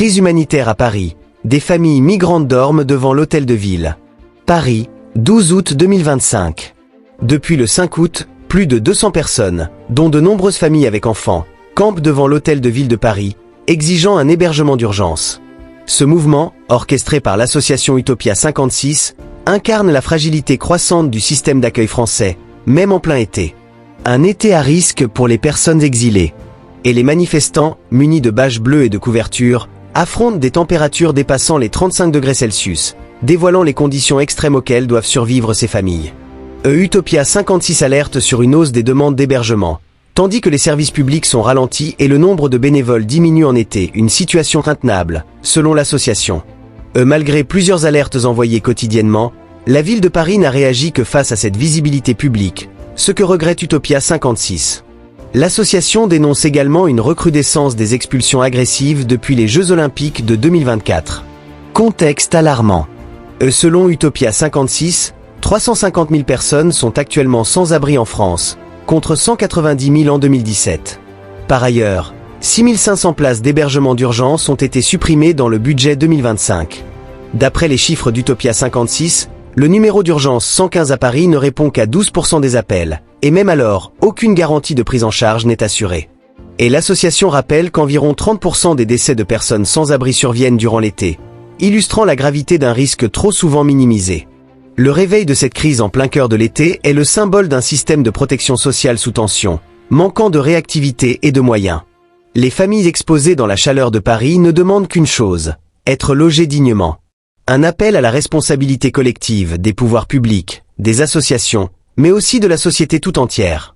Crise humanitaire à Paris. Des familles migrantes dorment devant l'hôtel de ville. Paris, 12 août 2025. Depuis le 5 août, plus de 200 personnes, dont de nombreuses familles avec enfants, campent devant l'hôtel de ville de Paris, exigeant un hébergement d'urgence. Ce mouvement, orchestré par l'association Utopia 56, incarne la fragilité croissante du système d'accueil français, même en plein été. Un été à risque pour les personnes exilées. Et les manifestants, munis de bâches bleues et de couvertures, affrontent des températures dépassant les 35 degrés Celsius, dévoilant les conditions extrêmes auxquelles doivent survivre ces familles. Utopia 56 alerte sur une hausse des demandes d'hébergement. Tandis que les services publics sont ralentis et le nombre de bénévoles diminue en été, une situation intenable, selon l'association. Malgré plusieurs alertes envoyées quotidiennement, la ville de Paris n'a réagi que face à cette visibilité publique, ce que regrette Utopia 56. L'association dénonce également une recrudescence des expulsions agressives depuis les Jeux Olympiques de 2024. Contexte alarmant. Selon Utopia 56, 350 000 personnes sont actuellement sans abri en France, contre 190 000 en 2017. Par ailleurs, 6 500 places d'hébergement d'urgence ont été supprimées dans le budget 2025. D'après les chiffres d'Utopia 56, le numéro d'urgence 115 à Paris ne répond qu'à 12% des appels, et même alors, aucune garantie de prise en charge n'est assurée. Et l'association rappelle qu'environ 30% des décès de personnes sans abri surviennent durant l'été, illustrant la gravité d'un risque trop souvent minimisé. Le réveil de cette crise en plein cœur de l'été est le symbole d'un système de protection sociale sous tension, manquant de réactivité et de moyens. Les familles exposées dans la chaleur de Paris ne demandent qu'une chose, être logées dignement. Un appel à la responsabilité collective des pouvoirs publics, des associations, mais aussi de la société tout entière.